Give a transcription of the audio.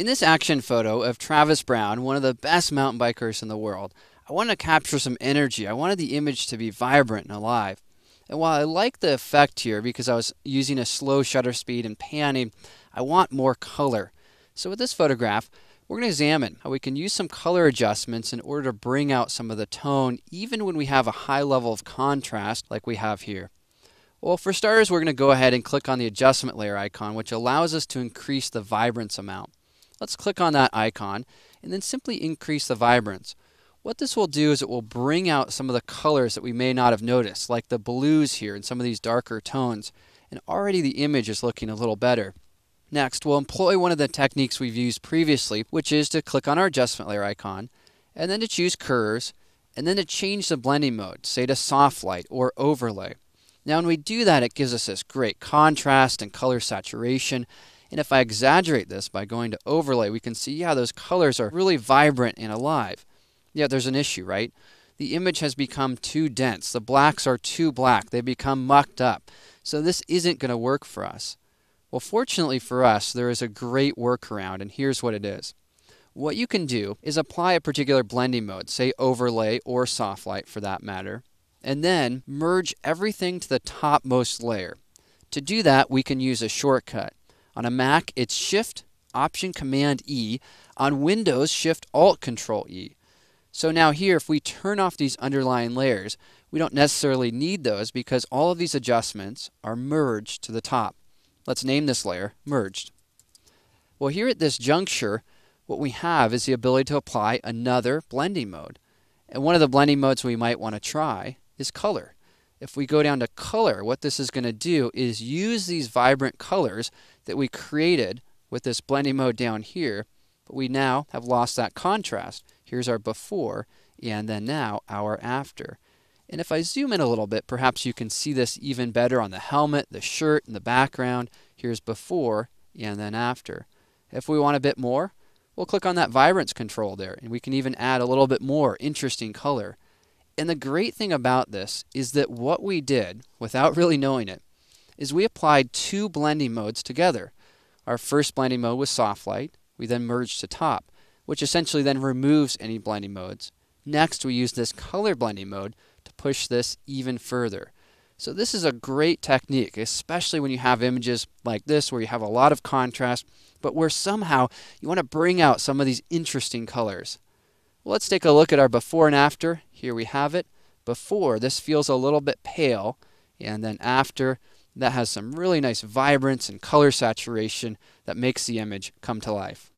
In this action photo of Travis Brown, one of the best mountain bikers in the world, I wanted to capture some energy. I wanted the image to be vibrant and alive. And while I like the effect here because I was using a slow shutter speed and panning, I want more color. So with this photograph, we're going to examine how we can use some color adjustments in order to bring out some of the tone even when we have a high level of contrast like we have here. Well, for starters, we're going to go ahead and click on the adjustment layer icon, which allows us to increase the vibrance amount. Let's click on that icon and then simply increase the vibrance. What this will do is it will bring out some of the colors that we may not have noticed, like the blues here and some of these darker tones. And already the image is looking a little better. Next, we'll employ one of the techniques we've used previously, which is to click on our adjustment layer icon, and then to choose curves, and then to change the blending mode, say to soft light or overlay. Now when we do that, it gives us this great contrast and color saturation. And if I exaggerate this by going to overlay, we can see, yeah, those colors are really vibrant and alive. Yeah, there's an issue, right? The image has become too dense. The blacks are too black. They become mucked up. So this isn't going to work for us. Well, fortunately for us, there is a great workaround, and here's what it is. What you can do is apply a particular blending mode, say overlay or soft light for that matter, and then merge everything to the topmost layer. To do that, we can use a shortcut. On a Mac, it's Shift, Option, Command E. On Windows, Shift, Alt, Control E. So now here, if we turn off these underlying layers, we don't necessarily need those because all of these adjustments are merged to the top. Let's name this layer Merged. Well, here at this juncture, what we have is the ability to apply another blending mode. And one of the blending modes we might want to try is Color. If we go down to color, what this is going to do is use these vibrant colors that we created with this blending mode down here, but we now have lost that contrast. Here's our before, and then now our after. And if I zoom in a little bit, perhaps you can see this even better on the helmet, the shirt, and the background. Here's before, and then after. If we want a bit more, we'll click on that vibrance control there, and we can even add a little bit more interesting color. And the great thing about this is that what we did, without really knowing it, is we applied two blending modes together. Our first blending mode was soft light. We then merged to top, which essentially then removes any blending modes. Next, we use this color blending mode to push this even further. So this is a great technique, especially when you have images like this where you have a lot of contrast, but where somehow you want to bring out some of these interesting colors. Well, let's take a look at our before and after. Here we have it. Before, this feels a little bit pale, and then after, that has some really nice vibrance and color saturation that makes the image come to life.